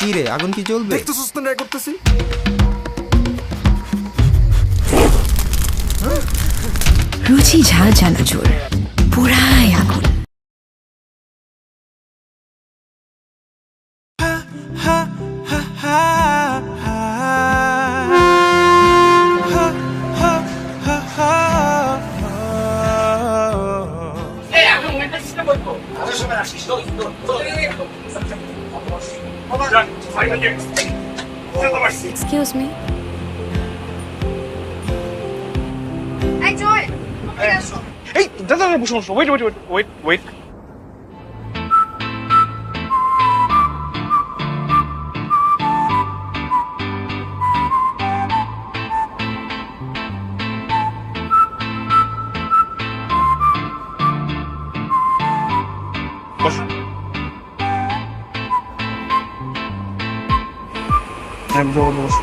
কি রে, আগুন কি জ্বলবে? একটু সুস্থ ট্রাই করতেছি। রুচি ঝাল চানাচুর পুরাই আগুন। Excuse me. এই দাদা বসে বসো, ওয়েট ওয়েট ওয়েট ওয়েট। বসো। হ্যাঁ বসো বসো।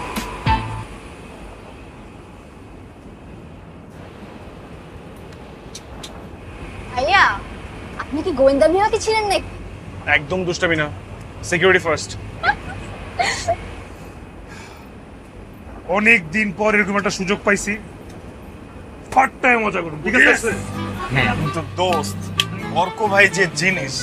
ভাইয়া, আপনি কি গোয়েন্দা বিভাগে ছিলেন নাকি? একদম দুষ্টামি না, সিকিউরিটি ফার্স্ট। অনেক দিন পর এরকম একটা সুযোগ পাইছি, ফাটটায় মজা করুন, ঠিক আছে? তো দোস্ত, অর্ক ভাই যে জিনিস,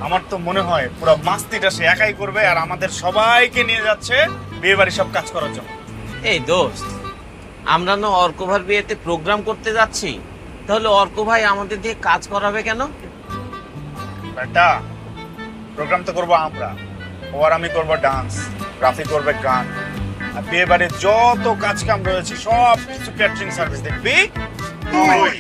আমার তো মনে হয় পুরো মাস্তিটা সে একাই করবে আর আমাদের সবাইকে নিয়ে যাচ্ছে বিয়ে বাড়ি সব কাজ করার জন্য। এই দোস্ত, আমরা না অর্ক ভাইয়ের বিয়েতে প্রোগ্রাম করতে যাচ্ছি, তাহলে অর্ক ভাই আমাদের দিয়ে কাজ করাবে কেন? বেটা, প্রোগ্রাম তো করবো আমরা, ও আর আমি করবো ডান্স, রাফি করবে গান, আর বিয়ে বাড়ির যত কাজ কাম রয়েছে সব কিছু ক্যাটারিং সার্ভিস দেখবি তুই।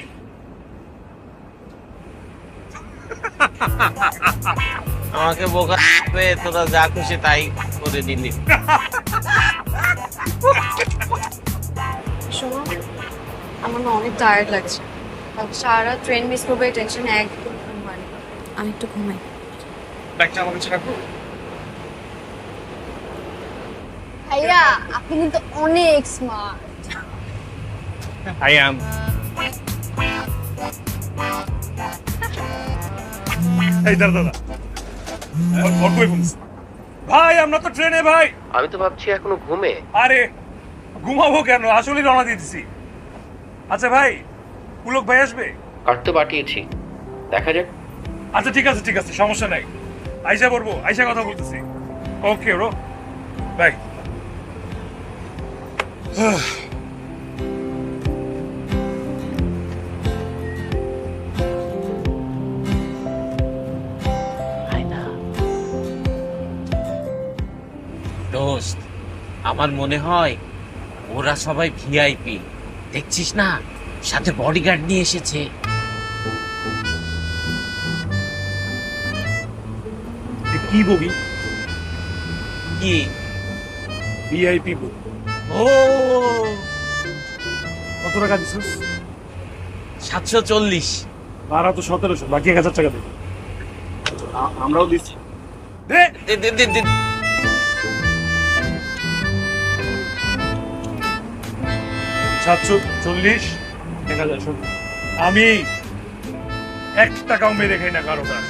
আমাকে বোকা পেয়ে তোরা যা খুশি তাই করে দিলি। শোনো, আমার না অনেক টায়ার্ড লাগছে। সারা ট্রেন মিস করবে, টেনশন একদম হয়নি। আমি একটু ঘুমাই। ব্যাগটা আমার কাছে রাখো। ভাইয়া, আপনি কিন্তু অনেক স্মার্ট। I am. এই দাদা দাদা, অর্ক ভাই বলছে, ভাই আমরা তো ট্রেনে ভাই। আমি তো ভাবছি এখনো ঘুমে। আরে ঘুমাবো কেন, আসলেই রওনা দিয়ে দিছি। আচ্ছা ভাই, পুলক ভাই আসবে? কাটতে পাঠিয়েছি, দেখা যাক। আচ্ছা ঠিক আছে ঠিক আছে, সমস্যা নাই। আইসা করবো, আইসা কথা বলতেছি। Okay bro, bye. দোস্ত, আমার মনে হয় ওরা সবাই ভিআইপি, দেখছিস না সাথে বডিগার্ড নিয়ে এসেছে। কি ববি? কি ভিআইপি বই। ও, কত টাকা দিছিস? 740। ভাড়া তো 1700, বাকি 1000 টাকা দেবে। আমরাও দিচ্ছি। দে দে দে দে দে। 740, 1000। শোন, আমি 1 টাকাও মেরে খাই না কারো কাছ।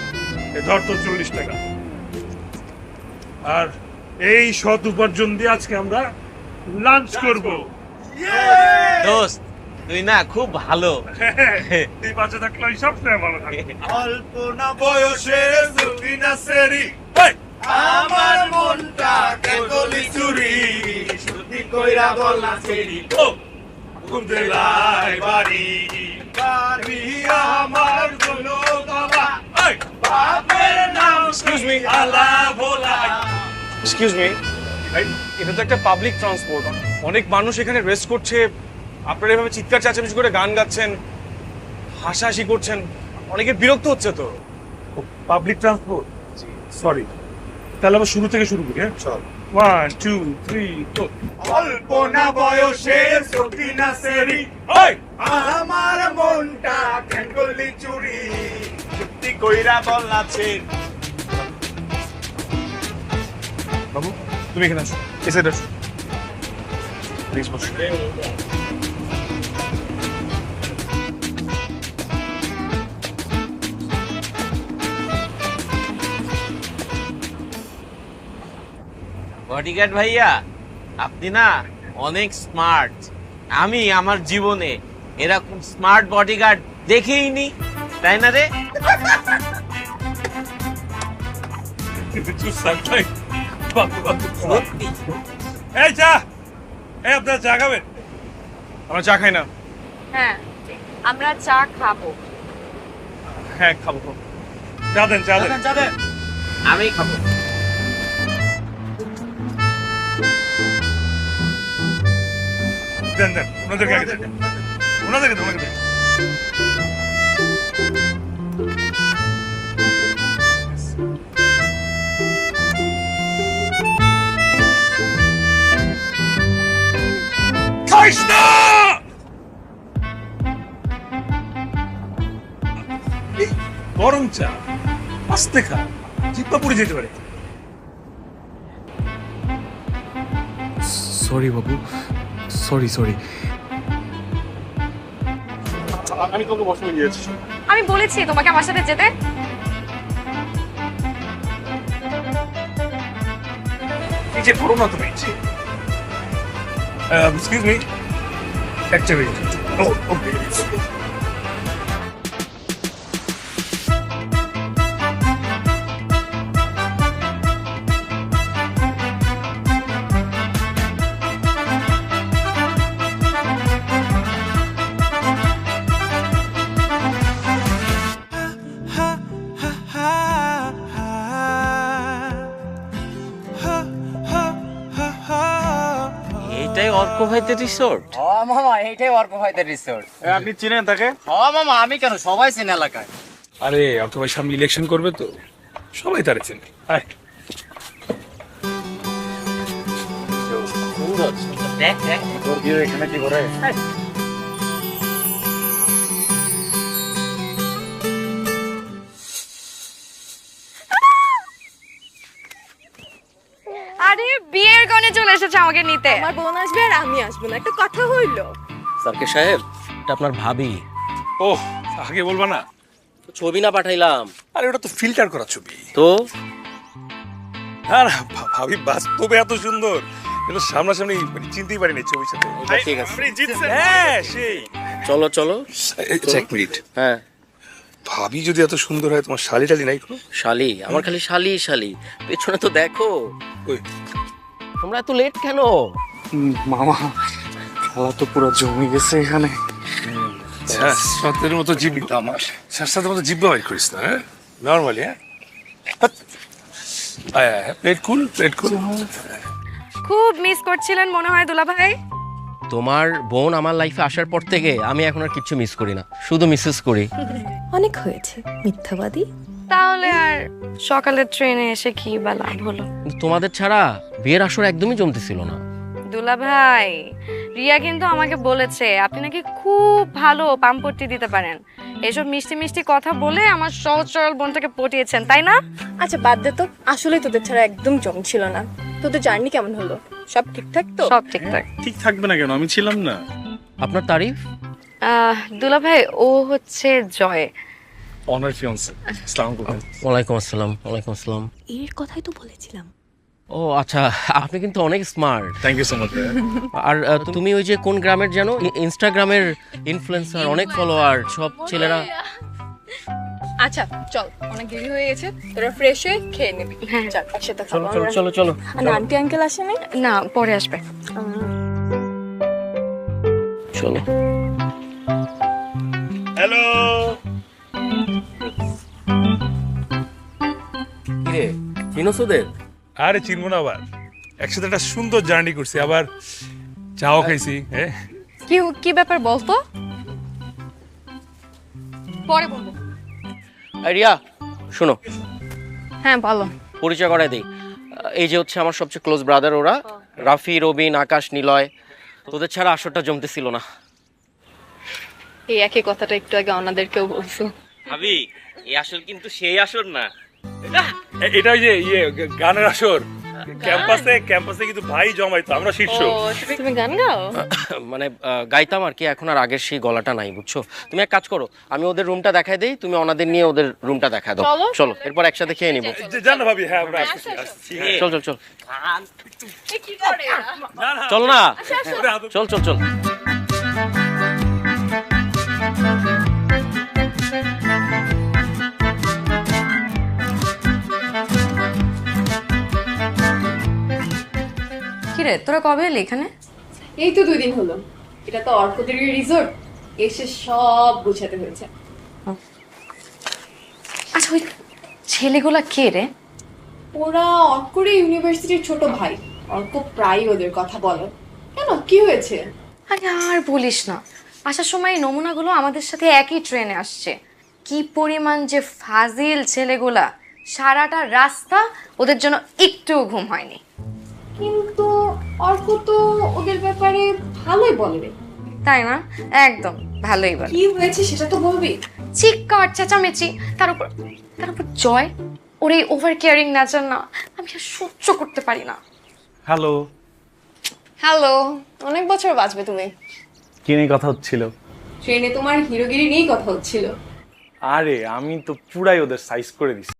ধর তো 40 টাকা। আর এই সৎ উপার্জন দিয়ে আজকে আমরা লাঞ্চ করব। দোস্ত, তুই না খুব ভালো। তুই বাঁচে থাকলে আমি সবসময় ভালো থাকবো। অল্প না বয়সে সুফিনা সেরি, এই, আমার মনটা কেবলই চুরি, সত্যি কইরা বল না সেরি। ও, কোন জেলায় বাড়ি? বাড়ি আমার হলো বাবা, এই, বাপের নাম excuse me, আলা ভোলা। এক্সকিউজ মি, এটা তো একটা পাবলিক ট্রান্সপোর্ট, অনেক মানুষ এখানে রেস্ট করছে, আপনারা এভাবে চিৎকার চেঁচামেচি করে গান গাচ্ছেন, হাসাহাসি করছেন, অনেকে বিরক্ত হচ্ছে তো। Public transport, sorry. তাহলে আবার শুরু থেকে শুরু করি। হ্যাঁ চল, 1 2 3 4। অল্প না বয়সে সুফিনা সেরি, এই, আমার মনটা কেবলই চুরি, সত্যি কইরা বল না সেরি। বাবু তুমি এখানে আসো, এসে আসো প্লিজ, বসো। বডিগার্ড ভাইয়া, আপনি না অনেক স্মার্ট। আমি আমার জীবনে এরকম স্মার্ট বডিগার্ড দেখেইনি, তাই না রে? সত্যি। এই চা, এই আপনার চা খাবেন? আমরা চা খাই না। হ্যাঁ, আমরা চা খাবো। হ্যাঁ, খাবো। চা দেন, চা দেন। আমি খাবো। দেন, ওনাদেরকে আগে দেন। ওনাদেরকে দেন। খাইস না! এই গরম চা আস্তে খা, জিব্বা পুড়ে যেতে পারে। সরি বাবু, সরি। আমি তোকে বসে গিয়েছি। আমি বলেছি তোমাকে আমার সাথে যেতে। এই যে করো না তুমি। এক্সকিউজ মি, একটা মিনিট। ওকে। এইটাই অর্ক ভাইদের রিসোর্ট? মামা এইটাই অর্ক ভাইদের রিসোর্ট। আপনি চিনেন তাকে? মামা আমি কেন, সবাই চেনে এলাকায়। আরে অর্ক ভাই সামনে ইলেকশন করবে তো, সবাই তারে চেনে। আয়। দেখ তোর বিয়ে এখানে কি করে? আরে বিয়ের গনে চলে এসেছে আমাকে নিতে। আমার বোন আসবে আর আমি আসবো না, একটা কথা হইলো। সার্কে সাহেব, এটা আপনার ভাবি। ওহ, আগে বলবা না? ছবি না পাঠাইলাম আরে ওটা তো ফিল্টার করা ছবি। তো? হ্যাঁ না, ভাবি বাস্তবে এত সুন্দর, এটা সামনাসামনি মানে চিনতেই পারিনি ছবির সাথে। ঠিক আছে, আপনি জিতছেন। হ্যাঁ, সেই। চলো। এক মিনিট, হ্যাঁ। ভাবি যদি এত সুন্দর হয়, তোমার শালি টালি নাই কোনো? শালি? আমার খালি শালি। পেছনে তো দেখো। ওই তোমরা এত লেট কেন? মামা, খেলা তো পুরো জমে গেছে এখানে। সাতের মতো জিব্বা, সাতের মতো জিব্বা বাইর করিস না, হ্যাঁ? নর্মালি, হ্যাঁ? প্লেট কুল। খুব মিস করছিলেন মনে হয় দুলা ভাই। তোমার বোন আমার লাইফে আসার পর থেকে আমি এখন আর কিচ্ছু মিস করি না, শুধু মিসেস করি। অনেক হয়েছে মিথ্যাবাদী। তাহলে আর সকালের ট্রেনে এসে কি বা লাভ হলো? কিন্তু তোমাদের ছাড়া বিয়ের আসর একদমই জমতেছিল না। দুলা ভাই, রিয়া কিন্তু আমাকে বলেছে আপনি নাকি খুব ভালো পাম্পট্টি দিতে পারেন। এসব মিষ্টি কথা বলে আমার সহজ সরল বোনটাকে পটিয়েছেন, তাই না? আচ্ছা বাদ দে তো, আসলে তোদের ছাড়া একদম জমছিল না। তোদের জার্নি কেমন হলো? সব ঠিকঠাক তো? সব ঠিকঠাক। ঠিক থাকবে না কেন, আমি ছিলাম না। আপনার তারিফ? দুলা ভাই, ও হচ্ছে জয়, অনার ফিয়ান্সে। আসসালামু আলাইকুম। ওয়ালাইকুম আসসালাম। এর কথাই তো বলেছিলাম। ও আচ্ছা, আপনি কিন্তু অনেক smart. Thank you so much. আর তুমি ওই যে কোন গ্রামের জানো, ইনস্টাগ্রামের ইনফ্লুয়েন্সার, অনেক ফলোয়ার, সব ছেলেরা। আচ্ছা চল, অনেক দেরি হয়ে গেছে, তোরা ফ্রেশ হয়ে খেয়ে নিবি। হ্যাঁ। চল একসাথে খাবো আমরা। চলো। আর আন্টি আঙ্কেল আসে নাই? না, পরে আসবে। চলো। হ্যালো। কিরে, চিনোস ওদের? আরে চিনবো না আবার, একসাথে একটা সুন্দর জার্নি করছি, আবার চাও খাইছি। হ্যাঁ, কি ব্যাপার বলতো? পরে বলবো। রিয়া শোনো, হ্যাঁ বলো। পরিচয় করাই দিই। এই যে হচ্ছে আমার সবচেয়ে ক্লোজ ব্রাদার, ওরা রাফি, রবিন, আকাশ, নিলয়। তোদের ছাড়া আসরটা জমতেছিল না। এই একই কথাটা একটু আগে ওনাদেরকেও বলছো। ভাবি, এই আসল কিন্তু সেই আসল না। এটা ওই যে গানের আসর, ক্যাম্পাসে কিন্তু ভাই জমাইতো, আমরা শীর্ষ। তুমি গান গাও? মানে গাইতাম আর কি, এখন আর আগের সেই গলাটা নাই, বুঝছো? তুমি এক কাজ করো, আমি ওদের রুমটা দেখাই দেই, তুমি ওনাদের নিয়ে ওদের রুমটা দেখা দাও। চলো এরপর একসাথে খেয়ে নিবো। জানো ভাবি, হ্যাঁ আমরা আসছি। চল চল চল চল না, চল চল চল। কিরে তোরা কবে এলি এখানে? এই তো 2 দিন হলো। এটা তো অর্কদের রিসোর্ট, এসে সব গুছাতে হয়েছে। আচ্ছা ওই ছেলেগুলা কে রে? ওরা অর্করে ইউনিভার্সিটির ছোট ভাই। অর্ক প্রায় ওদের কথা বলে। কেন, কি হয়েছে? আরে আর বলিস না, আসার সময় এই নমুনাগুলো আমাদের সাথে একই ট্রেনে আসছে। কি পরিমাণ যে ফাজিল ছেলেগুলা, সারাটা রাস্তা ওদের জন্য একটু ঘুম হয়নি। কিন্তু অর্ক তো ওদের ব্যাপারে ভালোই বলে। তাই না? একদম ভালোই বল। কি হয়েছে সেটা তো বলবি। চিৎকার চেঁচামেচি, তার উপর জয়, ওর এই ওভার কেয়ারিং নেচার না আমি আর সহ্য করতে পারি না। হ্যালো, হ্যালো, অনেক বছর বাঁচবে তুমি। কি নিয়ে কথা হচ্ছিল? ট্রেনে তোমার হিরোগিরি নিয়েই কথা হচ্ছিল। আরে আমি তো পুরাই ওদের সাইজ করে দিছি।